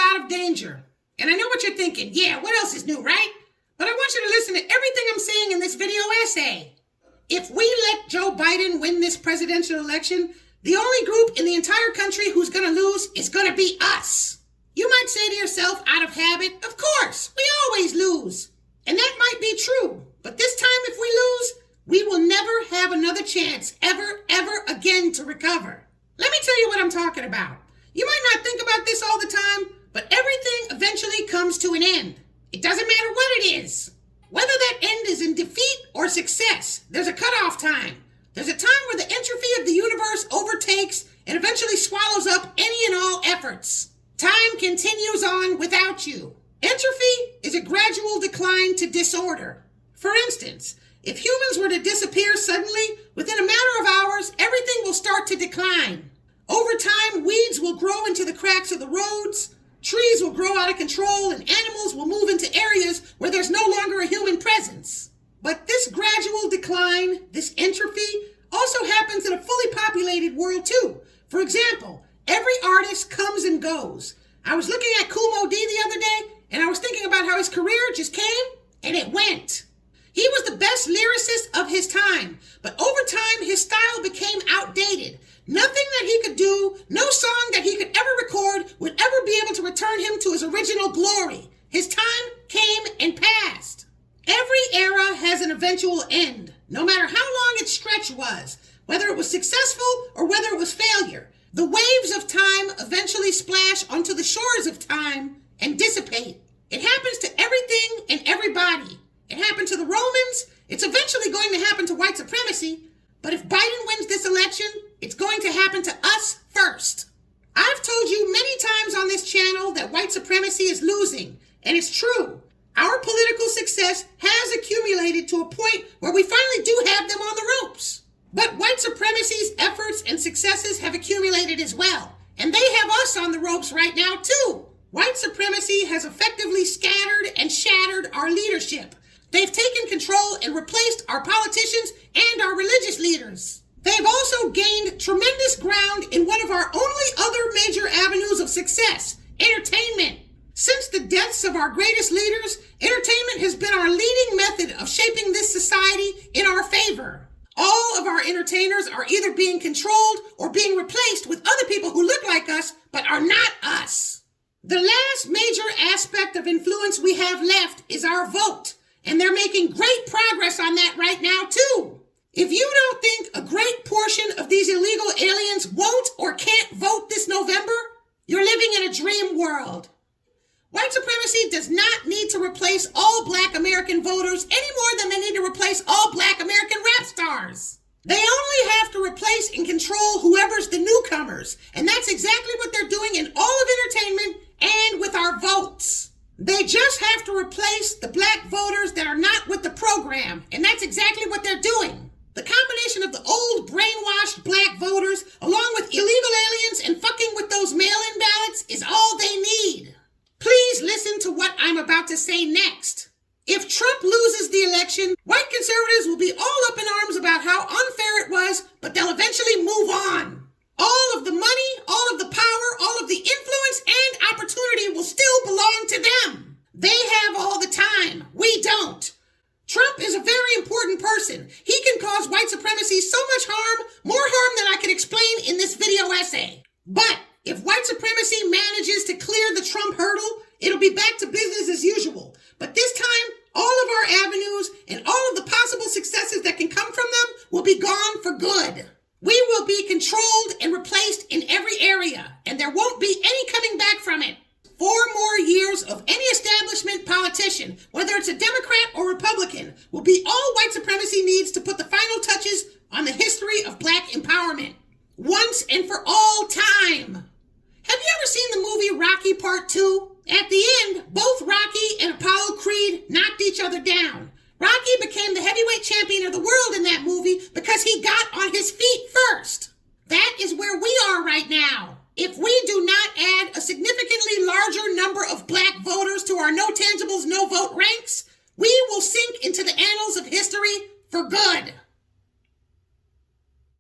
lot of danger. And I know what you're thinking. Yeah, what else is new, right? But I want you to listen to everything I'm saying in this video essay. If we let Joe Biden win this presidential election, the only group in the entire country who's going to lose is going to be us. You might say to yourself, out of habit, of course, we always lose. And that might be true. But this time, if we lose, we will never have another chance ever again to recover. Let me tell you what I'm talking about. You might not think about this all the time, but everything eventually comes to an end. It doesn't matter what it is. Whether that end is in defeat or success, there's a cutoff time. There's a time where the entropy of the universe overtakes and eventually swallows up any and all efforts. Time continues on without you. Entropy is a gradual decline to disorder. For instance, if humans were to disappear suddenly, within a matter of hours, everything will start to decline. Over time, weeds will grow into the cracks of the roads, trees will grow out of control, and animals will move into areas where there's no longer a human presence. But this gradual decline, this entropy, also happens in a fully populated world too. For example, every artist comes and goes. I was looking at Kumo D the other day, and I was thinking about how his career just came and it went. He was the best lyricist of his time, but over time his style became outdated. Nothing that he could do, no song that he could ever record would ever be able to return him to his original glory. His time came and passed. Every era has an eventual end, no matter how long its stretch was, whether it was successful or whether it was failure. The waves of time eventually splash onto the shores of time and dissipate. It happens to everything and everybody. It happened to the Romans. It's eventually going to happen to white supremacy. But if Biden wins this election, it's going to happen to us first. I've told you many times on this channel that white supremacy is losing, and it's true. Our political success has accumulated to a point where we finally do have them on the ropes. But white supremacy's efforts and successes have accumulated as well, and they have us on the ropes right now too. White supremacy has effectively scattered and shattered our leadership. They've taken control and replaced our politicians and our religious leaders. They've also gained tremendous ground in one of our only other major avenues of success, entertainment. Since the deaths of our greatest leaders, entertainment has been our leading method of shaping this society in our favor. All of our entertainers are either being controlled or being replaced with other people who look like us but are not us. The last major aspect of influence we have left is our vote. And they're making great progress on that right now, too. If you don't think a great portion of these illegal aliens won't or can't vote this November, you're living in a dream world. White supremacy does not need to replace all Black American voters any more than they need to replace all Black American rap stars. They only have to replace and control whoever's the newcomers. And that's exactly what they're doing in all of entertainment and with our votes. They just have to replace the Black voters that are not with the program, and that's exactly what they're doing. The combination of the old brainwashed Black voters, along with illegal aliens and fucking with those mail-in ballots, is all they need. Please listen to what I'm about to say next. If Trump loses the election, white conservatives will be all up in arms about how unfair it was, but they'll eventually move on. All of the money, all of the power, all of the influence and opportunity will still belong to them. They have all the time. We don't. Trump is a very important person. He can cause white supremacy so much harm, more harm than I can explain in this video essay. But if white supremacy manages to clear the Trump hurdle, it'll be back to business as usual. But this time, all of our avenues and all of the possible successes that can come from them will be gone for good. We will be controlled and replaced in every area, and there won't be any coming back from it. 4 more years of any establishment politician, whether it's a Democrat or Republican, will be all white supremacy needs to put the final touches on the history of Black empowerment. Once and for all time. Have you ever seen the movie Rocky Part 2? At the end, both Rocky and Apollo Creed knocked each other down. Rocky became the heavyweight champion of the world in that movie because he got on his feet first.